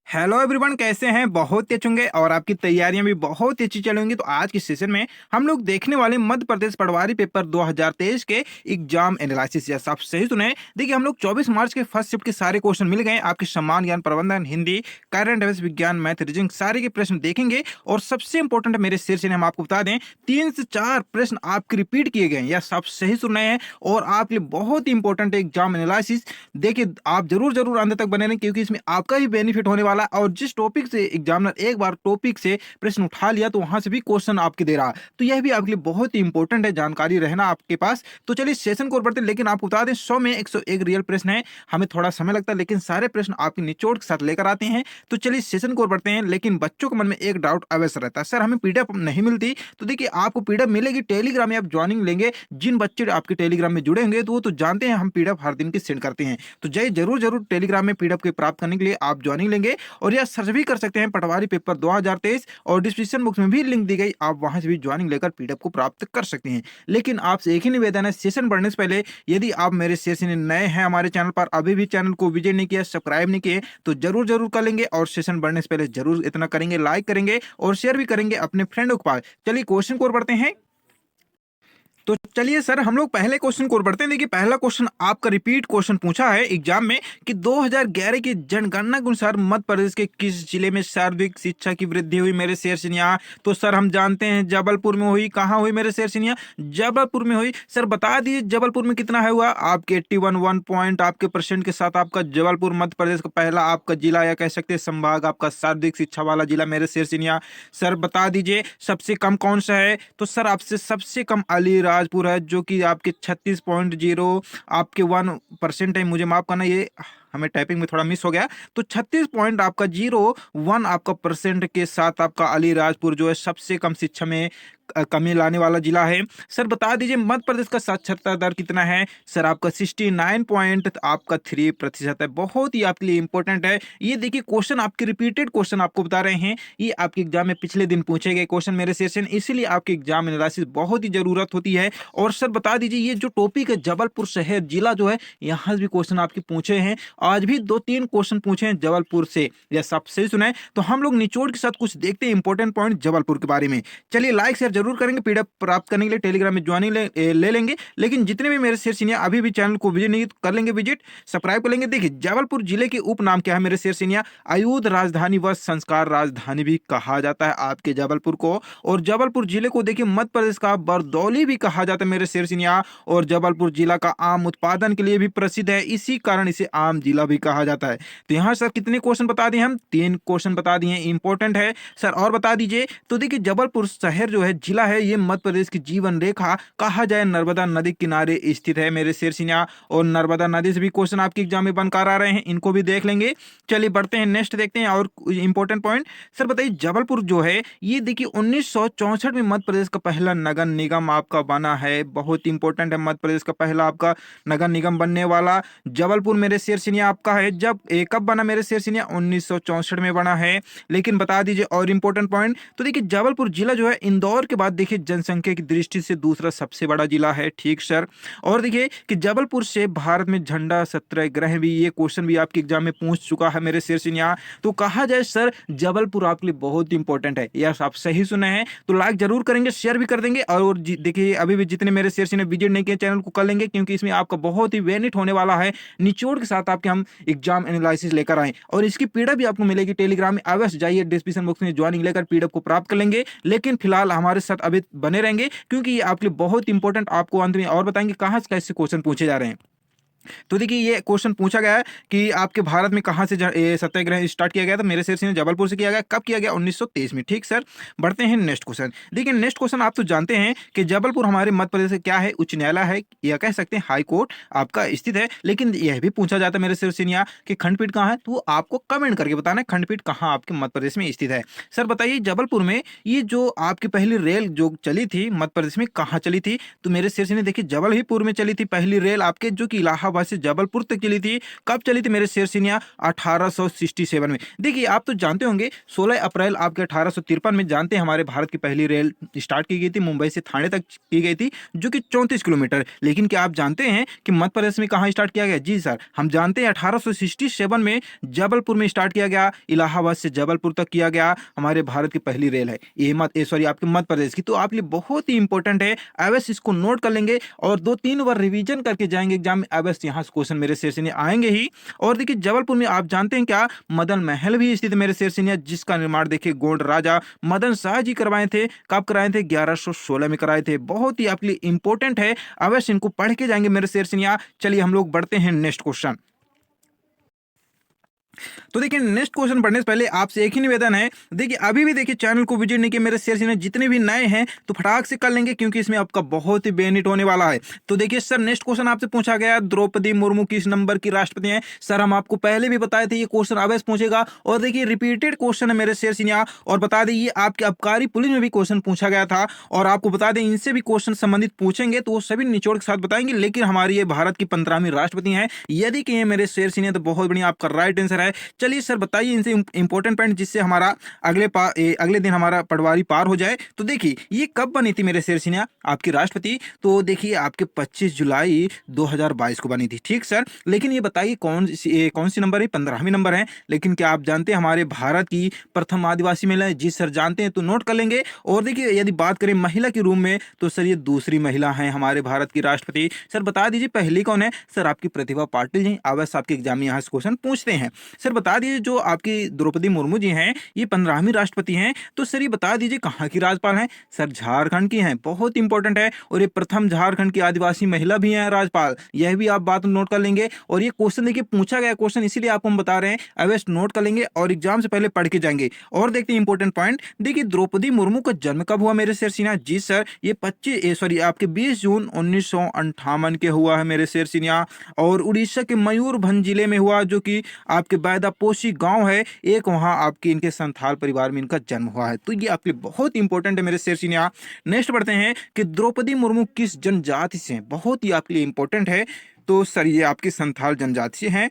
Hello everyone, कैसे हैं? बहुत ही अच्छे होंगे और आपकी तैयारियां भी बहुत ही अच्छी चली होंगी। तो आज की सेशन में हम लोग देखने वाले मध्य प्रदेश पटवारी पेपर 2023 के एग्जाम एनालिसिस। या आप सही सुने, देखिए हम लोग 24 मार्च के फर्स्ट शिफ्ट के सारे क्वेश्चन मिल गए। आपके सम्मान ज्ञान, प्रबंधन, हिंदी, करंट अफेयर्स, विज्ञान, मैथ, रीजनिंग सारे के प्रश्न देखेंगे। और सबसे इंपॉर्टेंट है मेरे सेशन हम आपको बता दें, 3 से 4 प्रश्न आपके रिपीट किए गए हैं। या आप सही सुन रहे हैं और आपके लिए बहुत ही इंपॉर्टेंट है एग्जाम एनालिसिस। देखिए आप जरूर जरूर अंत तक बने रहें, क्योंकि इसमें आपका ही बेनिफिट होने वाला है। और जिस टॉपिक से एग्जामिनर एक बार टॉपिक से प्रश्न उठा लिया तो वहां से भी क्वेश्चन आपके दे रहा है, तो यह भी आपके लिए बहुत ही इंपॉर्टेंट है जानकारी रहना आपके पास। तो चलिए सेशन को बढ़ते हैं, लेकिन आपको बता दें 100 में 101 रियल प्रश्न है। हमें थोड़ा समय लगता है, लेकिन सारे प्रश्न आपके निचोड़ के साथ लेकर आते हैं। तो चलिए सेशन को बढ़ते हैं। लेकिन बच्चों के मन में एक डाउट अवश्य रहता है, सर हमें पीडीएफ नहीं मिलती। तो देखिए आपको पीडीएफ मिलेगी टेलीग्राम में, आप ज्वाइनिंग लेंगे। जिन बच्चे आपके टेलीग्राम में जुड़े होंगे तो वो तो जानते हैं हम पीडीएफ हर दिन की सेंड करते हैं। तो जरूर जरूर टेलीग्राम में पीडीएफ के प्राप्त करने के लिए आप ज्वाइनिंग लेंगे। और यह सर्च भी कर सकते हैं पटवारी पेपर 2023, और डिस्क्रिप्शन बॉक्स में भी लिंक दी गई, आप वहां से भी ज्वाइनिंग लेकर पीडीएफ को प्राप्त कर सकते हैं। लेकिन आपसे एक ही निवेदन है, सेशन बढ़ने से पहले यदि आप मेरे सेशन नए हैं हमारे चैनल पर, अभी भी चैनल को विजिट नहीं किया, सब्सक्राइब नहीं किए, तो जरूर जरूर कर लेंगे। और सेशन बढ़ने से पहले जरूर इतना करेंगे, लाइक करेंगे और शेयर भी करेंगे अपने फ्रेंडों के पास। चलिए क्वेश्चन को बढ़ते हैं। तो चलिए सर हम लोग पहले क्वेश्चन को बढ़ते हैं। देखिए पहला क्वेश्चन आपका रिपीट क्वेश्चन पूछा है एग्जाम में कि 2011 की जनगणना के अनुसार मध्य प्रदेश के किस जिले में सर्वाधिक शिक्षा की वृद्धि हुई मेरे शेर सिनिया? तो सर हम जानते हैं जबलपुर में हुई। कहाँ हुई मेरे शेर सिनिया? जबलपुर में हुई। सर बता दीजिए जबलपुर में कितना है हुआ? आपके 81 1 पॉइंट आपके परसेंट के साथ आपका जबलपुर मध्य प्रदेश का पहला आपका जिला, या कह सकते हैं संभाग, आपका सर्वाधिक शिक्षा वाला जिला मेरे शेर सिनिया। सर बता दीजिए सबसे कम कौन सा है? तो सर आपसे सबसे कम अलीराजपुर है, जो कि आपके 36.0 आपके 1% है। मुझे माफ करना, ये हमें टाइपिंग में थोड़ा मिस हो गया। तो 36.01 आपका परसेंट के साथ आपका अलीराजपुर जो है सबसे कम शिक्षा में कमी लाने वाला जिला है। सर बता दीजिए मध्य प्रदेश का साक्षरता दर कितना है? सर आपका 69 पॉइंट आपका 3% है। बहुत ही आपके लिए इंपॉर्टेंट है ये। देखिए क्वेश्चन आपके रिपीटेड क्वेश्चन आपको बता रहे हैं, ये आपके एग्जाम में पिछले दिन पूछे गए क्वेश्चन मेरे सेशन, इसीलिए आपके एग्जाम एनालिसिस बहुत ही जरूरत होती है। और सर बता दीजिए ये जो टॉपिक है जबलपुर शहर जिला जो है, यहाँ भी क्वेश्चन आपके पूछे हैं। आज भी 2-3 क्वेश्चन पूछे हैं जबलपुर से, या सब सही सुना है। तो हम लोग निचोड़ के साथ कुछ देखते हैं इंपॉर्टेंट पॉइंट जबलपुर के बारे में। चलिए लाइक शेयर जरूर करेंगे, पीडीएफ प्राप्त करने के लिए टेलीग्राम में ज्वाइनिंग ले लेंगे। लेकिन जितने भी मेरे शेर सीनिया अभी भी चैनल को विजिट नहीं कर लेंगे, विजिट सब्सक्राइब कर लेंगे। देखिए जबलपुर जिले के उपनाम क्या है मेरे शेर सीनिया? आयुध राजधानी व संस्कार राजधानी भी कहा जाता है आपके जबलपुर को। और जबलपुर जिले को देखिए मध्य प्रदेश का बरदौली भी कहा जाता है मेरे शेर सीनिया। और जबलपुर जिला का आम उत्पादन के लिए भी प्रसिद्ध है, इसी कारण इसे आम जिला भी कहा जाता है। तो यहाँ सर कितने क्वेश्चन बता दिए? हम 3 क्वेश्चन बता दिए, इंपॉर्टेंट है सर। और बता दीजिए, तो देखिए जबलपुर शहर जो है जिला है, ये मध्य प्रदेश की जीवन रेखा कहा जाए नर्मदा नदी किनारे स्थित है मेरे शेर सिन्हा। और नर्मदा नदी से भी क्वेश्चन आपके एग्जाम में बनकर आ रहे हैं, इनको भी देख लेंगे। चलिए बढ़ते हैं, नेक्स्ट देखते हैं और इंपॉर्टेंट पॉइंट। सर बताइए जबलपुर जो है ये देखिए 1964 में मध्य प्रदेश का पहला नगर निगम आपका बना है। बहुत इंपॉर्टेंट है, मध्य प्रदेश का पहला आपका नगर निगम बनने वाला जबलपुर मेरे शेर सिन्हा आपका है। जब कब बना मेरे शेर सिन्हा? 1964 में बना है। लेकिन बता दीजिए और इंपॉर्टेंट पॉइंट, तो देखिए जबलपुर जिला जो है इंदौर के बाद देखिए जनसंख्या की दृष्टि से दूसरा सबसे बड़ा जिला है, ठीक सर। और देखिए कि जबलपुर से भारत में झंडा सत्याग्रह भी, ये क्वेश्चन भी आपके एग्जाम में पूछ चुका है मेरे शेर सिन्हा। तो कहा जाए सर जबलपुर आपके लिए बहुत इंपॉर्टेंट है। यस आप सही सुने हैं, तो लाइक जरूर करेंगे, शेयर भी कर देंगे। और देखिए अभी भी जितने मेरे शेर सिन्हा विजिट नहीं किए चैनल को कर लेंगे, क्योंकि इसमें आपका बहुत ही बेनिफिट होने वाला है। निचोड़ के साथ आपके हम एग्जाम एनालिसिस लेकर आए, और इसकी पीडीएफ भी आपको मिलेगी टेलीग्राम में। अवश्य जाइए डिस्क्रिप्शन बॉक्स में ज्वाइनिंग लेकर पीडीएफ को प्राप्त कर लेंगे। लेकिन फिलहाल हमारे साथ अभी बने रहेंगे, क्योंकि ये आपके लिए बहुत इंपॉर्टेंट, आपको अंत में और बताएंगे कहां से कैसे क्वेश्चन पूछे जा रहे हैं। तो देखिए ये क्वेश्चन पूछा गया है कि आपके भारत में कहां से सत्याग्रह स्टार्ट किया गया था? मेरे शेर सिंह जबलपुर से किया गया। कब किया गया? 1923 में, ठीक सर। बढ़ते हैं नेक्स्ट क्वेश्चन। देखिए नेक्स्ट क्वेश्चन, आप तो जानते हैं कि जबलपुर हमारे मध्य प्रदेश से क्या है? उच्च न्यायालय है, या कह सकते हैं हाई कोर्ट आपका स्थित है। लेकिन यह भी पूछा जाता है मेरे शेर सिंह कि खंडपीठ कहाँ है, तो आपको कमेंट करके बताना है खंडपीठ कहाँ आपके मध्य प्रदेश में स्थित है। सर बताइए जबलपुर में ये जो आपकी पहली रेल जो चली थी मध्य प्रदेश में, कहाँ चली थी? तो मेरे शेर सिंह देखिए जबलपुर में चली थी पहली रेल आपके, जो कि इलाहाबाद इलाहाबाद से जबलपुर तक चली थी। कब चली थी मेरे शेर सिनिया? 1867 में। देखिए आप तो जानते होंगे 16 अप्रैल आपके 1853 में जानते हैं हमारे भारत की पहली रेल स्टार्ट की गई थी, मुंबई से थाने तक की गई थी, जो कि 34 किलोमीटर। लेकिन क्या आप जानते हैं कि मध्य प्रदेश में कहाँ स्टार्ट किया गया? जी सर, हम जानते हैं 1867 में जबलपुर में स्टार्ट किया गया, इलाहाबाद से जबलपुर तक किया गया, हमारे भारत की पहली रेल है ये सॉरी आपके मध्य प्रदेश की। तो आपके लिए बहुत ही इंपॉर्टेंट है, अवश्य इसको नोट कर लेंगे और 2-3 बार रिवीजन करके जाएंगे एग्जाम में, अवश्य यहाँ से क्वेश्चन मेरे शेर सिनिया आएंगे ही। और देखिए जबलपुर में आप जानते हैं क्या मदन महल भी स्थित है मेरे शेर सिनिया, जिसका निर्माण देखिए गोंड राजा मदन शाह जी करवाए थे। कब कराए थे? 1116 में कराए थे। बहुत ही आपके लिए इंपॉर्टेंट है, अवश्य इनको पढ़ के जाएंगे मेरे शेर सिनिया। चलिए हम लोग बढ़ते हैं नेक्स्ट क्वेश्चन। तो देखिए नेक्स्ट क्वेश्चन पढ़ने से पहले आपसे एक ही निवेदन है, देखिए अभी भी देखिए चैनल को विजिट नहीं किया मेरे शेर सिनिया, जितने भी नए हैं तो फटाक से कर लेंगे क्योंकि इसमें आपका बहुत ही बेनिफिट होने वाला है। तो देखिए सर नेक्स्ट क्वेश्चन आपसे पूछा गया द्रौपदी मुर्मू किस नंबर की राष्ट्रपति हैं? सर हम आपको पहले भी बताए थे ये क्वेश्चन अवश्य पूछेगा और देखिए रिपीटेड क्वेश्चन है मेरे शेर सिनिया। और बता दें ये आपके आबकारी पुलिस में भी क्वेश्चन पूछा गया था और आपको बता दें इनसे भी क्वेश्चन संबंधित पूछेंगे तो वो सभी निचोड़ के साथ बताएंगे। लेकिन हमारी ये भारत की 15वीं राष्ट्रपति हैं यदि कि ये मेरे शेर सिनिया, तो बहुत बढ़िया आपका राइट आंसर है। चलिए सर बताइए इनसे इंपॉर्टेंट पॉइंट जिससे हमारा अगले दिन हमारा पटवारी पार हो जाए। तो देखिए ये कब बनी थी मेरे शेर सिन्हा आपकी राष्ट्रपति? तो देखिए आपके 25 जुलाई 2022 को बनी थी। ठीक सर, लेकिन ये बताइए कौन सी नंबर है? 15वीं नंबर है। लेकिन क्या आप जानते हैं हमारे भारत की प्रथम आदिवासी महिला? जी सर जानते हैं, तो नोट कर लेंगे। और देखिए यदि बात करें महिला के रूप में तो सर ये दूसरी महिला है हमारे भारत की राष्ट्रपति। सर बता दीजिए पहली कौन है? सर आपकी प्रतिभा पाटिल जी। अवश्य आपके एग्जाम में यहाँ से क्वेश्चन पूछते हैं। सर बता दीजिए जो आपकी द्रौपदी मुर्मू जी हैं ये 15वीं राष्ट्रपति हैं, तो सर ये बता दीजिए कहाँ की राज्यपाल हैं? सर झारखंड की हैं, बहुत इंपॉर्टेंट है। और ये प्रथम झारखंड की आदिवासी महिला भी हैं राज्यपाल, यह भी आप बात नोट कर लेंगे। और ये क्वेश्चन देखिए पूछा गया क्वेश्चन, इसीलिए आपको हम बता रहे हैं, अवश्य नोट कर लेंगे और एग्जाम से पहले पढ़ के जाएंगे। और देखते हैं इंपॉर्टेंट पॉइंट, देखिए द्रौपदी मुर्मू का जन्म कब हुआ मेरे शेर सिन्हा? जी सर ये आपके 20 जून 1958 के हुआ है मेरे शेर सिन्हा। और उड़ीसा के मयूरभंज जिले में हुआ, जो कि आपके बैदापोशी गांव है एक, वहां आपके इनके संथाल परिवार में इनका जन्म हुआ है। तो ये आपके बहुत इंपॉर्टेंट है मेरे शेर सिन्हा। नेक्स्ट बढ़ते हैं कि द्रौपदी मुर्मू किस जनजाति से हैं? बहुत ही आपके लिए इंपॉर्टेंट है। तो सर ये आपकी संथाल जनजाति से हैं।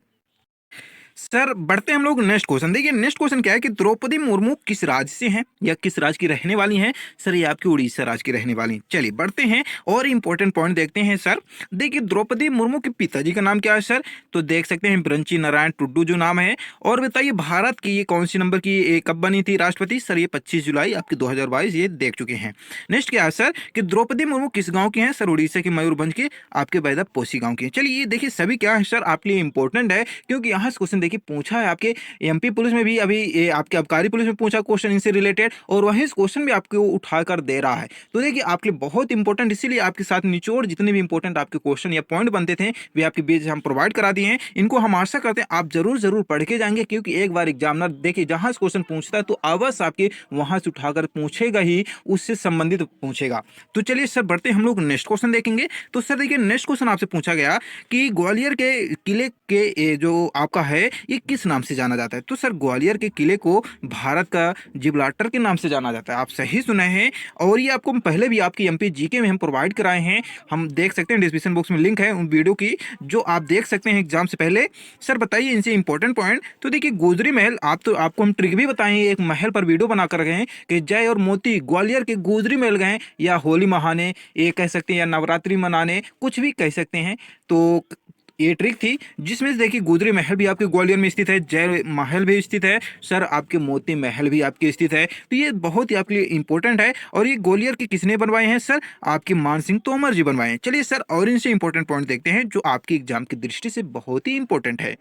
सर बढ़ते हैं हम लोग नेक्स्ट क्वेश्चन। देखिए नेक्स्ट क्वेश्चन क्या है कि द्रौपदी मुर्मू किस राज्य से हैं या किस राज्य की रहने वाली हैं? सर ये आपकी उड़ीसा राज्य की रहने वाली हैं। चलिए बढ़ते हैं और इंपॉर्टेंट पॉइंट देखते हैं। सर देखिए द्रौपदी मुर्मू के पिताजी का नाम क्या है? सर तो देख सकते हैं ब्रंची नारायण टुड्डू जो नाम है। और बताइए भारत की ये कौन सी नंबर की कब बनी थी राष्ट्रपति? सर ये 25 जुलाई आपके 2022 ये देख चुके हैं। नेक्स्ट क्या है सर कि द्रौपदी मुर्मू किस गाँव की हैं? सर उड़ीसा के मयूरभंज के आपके बैदापोशी गाँव की। चलिए ये देखिए सभी क्या है सर आपके लिए इंपॉर्टेंट है, क्योंकि यहाँ से क्वेश्चन देखिए पूछा है आपके एमपी पुलिस में भी, अभी ये आपके आबकारी पुलिस में पूछा क्वेश्चन इनसे रिलेटेड, और वही क्वेश्चन भी आपको उठाकर दे रहा है। तो देखिए आपके लिए बहुत इंपॉर्टेंट, इसीलिए आपके साथ निचोड़ जितने भी इंपॉर्टेंट आपके क्वेश्चन या पॉइंट बनते थे वे आपके बीच हम प्रोवाइड करा दिए हैं। इनको हम आशा करते हैं आप जरूर पढ़ के जाएंगे, क्योंकि एक बार एग्जामिनर देखिए जहां से क्वेश्चन पूछता है तो अवश्य आपके वहां से उठाकर पूछेगा ही, उससे संबंधित पूछेगा। तो चलिए सर बढ़ते हम लोग नेक्स्ट क्वेश्चन देखेंगे। तो सर देखिए नेक्स्ट क्वेश्चन आपसे पूछा गया कि ग्वालियर के किले के जो आपका है ये किस नाम से जाना जाता है? तो सर ग्वालियर के किले को भारत का जिब्राल्टर के नाम से जाना जाता है। आप सही सुने हैं, और ये आपको पहले भी आपकी एमपी जीके में हम प्रोवाइड कराए हैं, हम देख सकते हैं डिस्क्रिप्शन बॉक्स में लिंक है उन वीडियो की जो आप देख सकते हैं एग्जाम से पहले। सर बताइए इनसे इंपॉर्टेंट पॉइंट। तो देखिए गुजरी महल, आपको हम ट्रिक भी बताएं, एक महल पर वीडियो बनाकर गए हैं कि जय और मोती ग्वालियर के गुजरी महल गए, या होली महाने ये कह सकते हैं, या नवरात्रि मनाने, कुछ भी कह सकते हैं। तो ये ट्रिक थी जिसमें से देखिए गुजरी महल भी आपके ग्वालियर में स्थित है, जय महल भी स्थित है, सर आपके मोती महल भी आपके स्थित है। तो ये बहुत ही आपके लिए इंपॉर्टेंट है, और ये ग्वालियर के किसने बनवाए हैं? सर आपके मान सिंह तोमर जी बनवाए हैं। चलिए सर और इनसे इंपॉर्टेंट पॉइंट देखते हैं जो आपकी एग्जाम की दृष्टि से बहुत ही इंपॉर्टेंट है।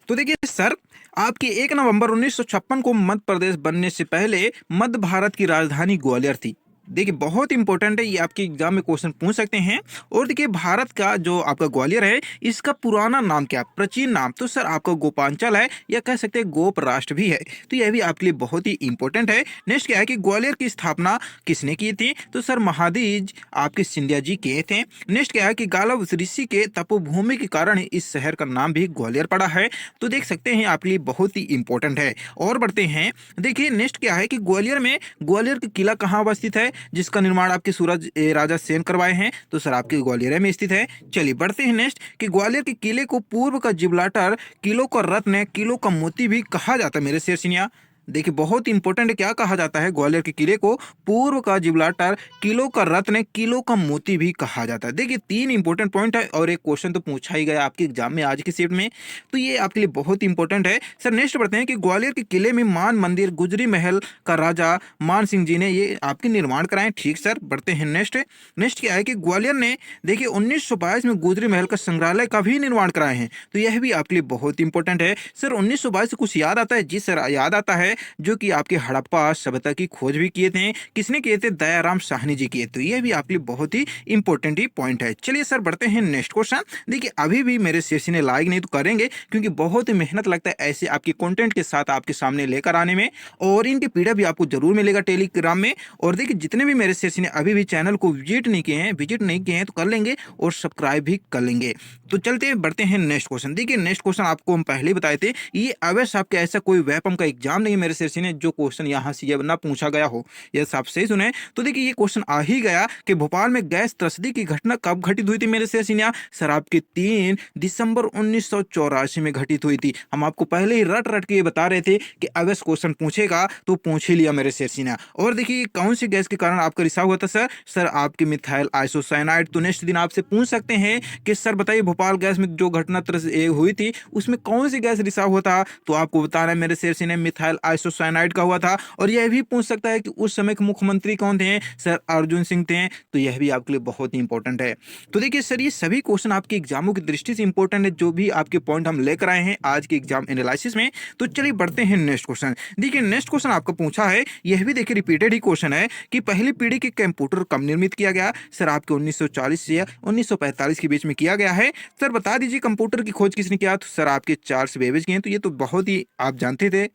तो देखिए सर आपकी 1 नवंबर 1956 को मध्य प्रदेश बनने से पहले मध्य भारत की राजधानी ग्वालियर थी। देखिए बहुत इंपॉर्टेंट है, ये आपके एग्जाम में क्वेश्चन पूछ सकते हैं। और देखिए भारत का जो आपका ग्वालियर है इसका पुराना नाम क्या, प्राचीन नाम? तो सर आपका गोपांचल है, या कह सकते हैं गोप राष्ट्र भी है। तो यह भी आपके लिए बहुत ही इंपॉर्टेंट है। नेक्स्ट क्या है कि ग्वालियर की स्थापना किसने की थी? तो सर महादीज आपके सिंधिया जी किए थे। नेक्स्ट क्या है कि गालव ऋषि के तपोभूमि के कारण इस शहर का नाम भी ग्वालियर पड़ा है। तो देख सकते हैं आपके लिए बहुत ही इंपॉर्टेंट है। और बढ़ते हैं, देखिए नेक्स्ट क्या है कि ग्वालियर के किला कहाँ अवस्थित है? जिसका निर्माण आपके सूरज राजा सेन करवाए हैं, तो सर आपके ग्वालियर में स्थित है। चलिए बढ़ते हैं नेक्स्ट कि ग्वालियर के किले को पूर्व का जिब्राल्टर, किलो का रत्न, किलो का मोती भी कहा जाता है मेरे शेर सिनिया। देखिए बहुत इंपॉर्टेंट क्या कहा जाता है, ग्वालियर के किले को पूर्व का जिब्राल्टर, किलो का रत्न, किलो का मोती भी कहा जाता है। देखिए 3 इंपॉर्टेंट पॉइंट है और एक क्वेश्चन तो पूछा ही गया आपके एग्जाम में आज की शिफ्ट में, तो ये आपके लिए बहुत इंपॉर्टेंट है। सर नेक्स्ट बढ़ते हैं कि ग्वालियर के किले में मान मंदिर गुजरी महल का राजा मान सिंह जी ने ये आपके निर्माण कराए। ठीक सर, बढ़ते हैं नेक्स्ट। नेक्स्ट क्या है कि ग्वालियर ने देखिए 1922 में गुजरी महल का संग्रहालय का भी निर्माण कराए हैं, तो यह भी आपके लिए बहुत इंपॉर्टेंट है। सर 1922 से कुछ याद आता है? जी सर याद आता है, जो कि आपके हड़प्पा सभ्यता की खोज भी किए थे। किसने किए थे? दयाराम साहनी जी किए। तो यह भी आपके लिए बहुत ही इंपॉर्टेंट ही पॉइंट है। चलिए सर बढ़ते हैं नेक्स्ट क्वेश्चन। देखिए अभी भी मेरे सेशन ने लाइक नहीं तो करेंगे, क्योंकि बहुत ही मेहनत लगता है ऐसे आपके कंटेंट के साथ आपके सामने लेकर आने में, और इनके पीडीएफ भी आपको जरूर मिलेगा टेलीग्राम में। और देखिए जितने भी मेरे सेशन ने अभी भी चैनल को विजिट नहीं किए हैं तो कर लेंगे और सब्सक्राइब भी कर लेंगे। तो चलते बढ़ते हैं नेक्स्ट क्वेश्चन। देखिए नेक्स्ट क्वेश्चन आपको हम पहले ही बताए थे, ये अवश्य आपके ऐसा कोई वेपम का एग्जाम नहीं है मेरे सेशन ने जो क्वेश्चन यहाँ से ये ना पूछा गया हो। ये आप सही सुने तो देखिए ये क्वेश्चन आ ही गया कि भोपाल में गैस त्रसदी की घटना कब घटित हुई थी मेरे सेशन? सर आपके 3 दिसंबर 1984 में घटित हुई थी। हम आपको पहले ही रट रट के ये बता रहे थे कि अवश्य क्वेश्चन पूछेगा, तो पूछ ही लिया मेरे सेशन। और देखिए कौन सी गैस के कारण आपका रिसाव हुआ था? सर आपके मिथाइल आइसोसाइनाइड। तो नेक्स्ट दिन आपसे पूछ सकते हैं कि सर बताइए भोपाल गैस में जो घटना हुई थी उसमें कौन सी गैस रिसाव हुआ था? तो आपको बताना है मेरे सेशन ने मिथाइल आइसोसाइनाइड का हुआ था। और यह भी पूछ सकता है कि उस समय के मुख्यमंत्री कौन थे? सर अर्जुन सिंह थे। तो यह भी आपके लिए बहुत ही इंपॉर्टेंट है। तो देखिए सर ये सभी क्वेश्चन आपके एग्जामों की दृष्टि से इंपॉर्टेंट है, जो भी आपके पॉइंट हम लेकर आए हैं आज के एग्जाम एनालिसिस में। तो चलिए बढ़ते हैं नेक्स्ट क्वेश्चन। देखिए नेक्स्ट क्वेश्चन आपको पूछा है, यह भी देखिए रिपीटेड ही क्वेश्चन है कि पहली पीढ़ी के कंप्यूटर कब निर्मित किया गया? सर आपके 1940 से 1945 के बीच में किया गया है। सर बता दीजिए कंप्यूटर की खोज किसने किया? तो सर आपके चार्ल्स बेबेज किए। तो ये तो बहुत ही आप जानते थे,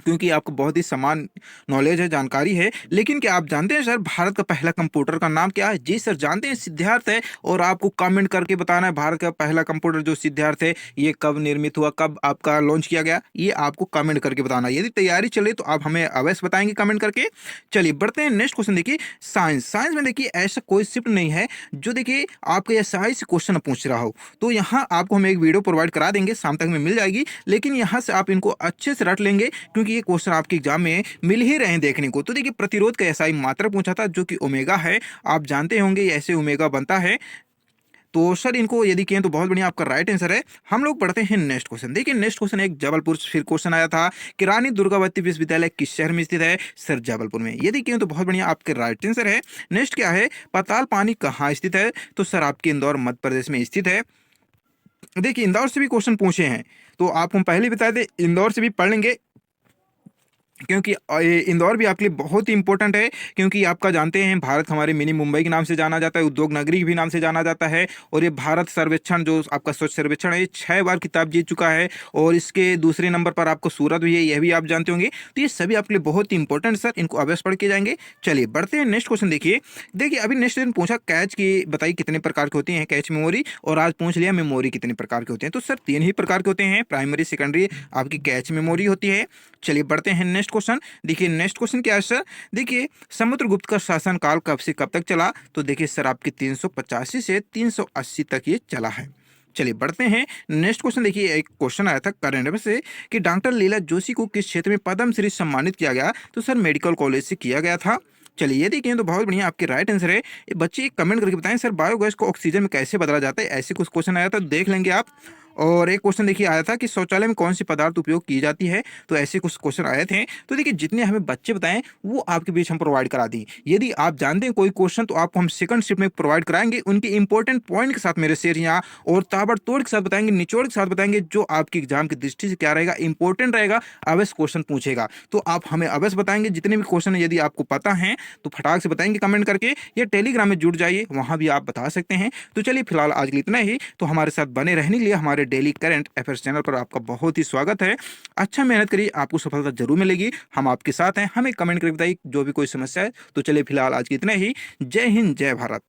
क्योंकि आपको बहुत ही समान नॉलेज है, जानकारी है। लेकिन क्या आप जानते हैं सर भारत का पहला कंप्यूटर का नाम क्या है? जी सर जानते हैं, सिद्धार्थ है। और आपको कमेंट करके बताना है भारत का पहला कंप्यूटर जो सिद्धार्थ है ये कब निर्मित हुआ, कब आपका लॉन्च किया गया, ये आपको कमेंट करके बताना। यदि तैयारी चले तो आप हमें अवश्य बताएंगे कमेंट करके। चलिए बढ़ते हैं नेक्स्ट क्वेश्चन। देखिए साइंस में देखिए ऐसा कोई शिफ्ट नहीं है जो देखिए आपके एसआई से क्वेश्चन पूछ रहा हो। तो यहाँ आपको हम एक वीडियो प्रोवाइड करा देंगे, शाम तक में मिल जाएगी। लेकिन यहाँ से आप इनको अच्छे से रट लेंगे, क्योंकि ये क्वेश्चन आपके एग्जाम में मिल ही रहे हैं देखने को। तो देखिए प्रतिरोध का एसआई मात्रा पूछा था, जो कि ओमेगा है। आप जानते होंगे ऐसे ओमेगा बनता है। तो सर इनको यदि किए तो बहुत बढ़िया, आपका राइट आंसर है। हम लोग पढ़ते हैं नेक्स्ट क्वेश्चन। देखिए नेक्स्ट क्वेश्चन एक जबलपुर से फिर क्वेश्चन आया था कि रानी दुर्गावती विश्वविद्यालय किस शहर में स्थित है? सर जबलपुर में। यदि किए तो बहुत बढ़िया, आपके राइट आंसर है। नेक्स्ट क्या है, पाताल पानी कहाँ स्थित है? तो सर आपके इंदौर मध्य प्रदेश में स्थित है। देखिए इंदौर से भी क्वेश्चन पूछे हैं, तो आपको हम पहले बताए थे इंदौर से भी पढ़ लेंगे, क्योंकि इंदौर भी आपके लिए बहुत ही इंपॉर्टेंट है। क्योंकि आपका जानते हैं भारत हमारे मिनी मुंबई के नाम से जाना जाता है, उद्योग नगरी भी नाम से जाना जाता है। और ये भारत सर्वेक्षण जो आपका स्वच्छ सर्वेक्षण है, ये 6 बार खिताब जीत चुका है। और इसके दूसरे नंबर पर आपको सूरत भी है, यह भी आप जानते होंगे। तो ये सभी आपके लिए बहुत ही इंपॉर्टेंट सर, इनको अवश्य पढ़ के जाएंगे। चलिए बढ़ते हैं नेक्स्ट क्वेश्चन। देखिए अभी नेक्स्ट दिन पूछा कैच की बताइए कितने प्रकार की होती है कैच मेमोरी, और आज पूछ लिया मेमोरी कितने प्रकार के होते हैं। तो सर 3 ही प्रकार के होते हैं, प्राइमरी सेकेंडरी आपकी कैच मेमोरी होती है। चलिए बढ़ते हैं नेक्स्ट क्वेश्चन। देखिए नेक्स्ट क्वेश्चन क्या है सर, देखिए समुद्रगुप्त का शासन काल कब से कब तक चला? तो देखिए सर आपके 385 से 380 तक ये चला है। चलिए बढ़ते हैं नेक्स्ट क्वेश्चन। देखिए एक क्वेश्चन आया था करंट अफेयर से कि डॉक्टर लीला जोशी को किस क्षेत्र में पद्मश्री सम्मानित किया गया? तो सर मेडिकल कॉलेज से किया गया था। चलिए ये देखिए तो बहुत बढ़िया, आपके राइट आंसर है। ये बच्चे कमेंट करके बताएं सर बायोगैस को ऑक्सीजन में कैसे बदला जाता है? ऐसे कुछ क्वेश्चन आया था, देख लेंगे आप। और एक क्वेश्चन देखिए आया था कि शौचालय में कौन सी पदार्थ उपयोग की जाती है? तो ऐसे कुछ क्वेश्चन आए थे। तो देखिए जितने हमें बच्चे बताएं वो आपके बीच हम प्रोवाइड करा दी। यदि आप जानते हैं कोई क्वेश्चन तो आपको हम सेकंड शिफ्ट में प्रोवाइड कराएंगे, उनके इंपॉर्टेंट पॉइंट के साथ मेरे शेर यहाँ, और ताबड़तोड़ के साथ बताएंगे, निचोड़ के साथ बताएंगे, जो आपके एग्जाम की दृष्टि से क्या रहेगा, इंपॉर्टेंट रहेगा, अवश्य क्वेश्चन पूछेगा। तो आप हमें अवश्य बताएंगे जितने भी क्वेश्चन यदि आपको पता है तो फटाक से बताएंगे कमेंट करके, या टेलीग्राम में जुड़ जाइए, वहां भी आप बता सकते हैं। तो चलिए फिलहाल आज के लिए इतना ही। तो हमारे साथ बने रहने के लिए हमारे डेली करंट अफेयर्स चैनल पर आपका बहुत ही स्वागत है। अच्छा मेहनत करिए, आपको सफलता जरूर मिलेगी। हम आपके साथ हैं, हमें कमेंट करके बताइए जो भी कोई समस्या है। तो चलिए फिलहाल आज की इतना ही। जय हिंद, जय भारत।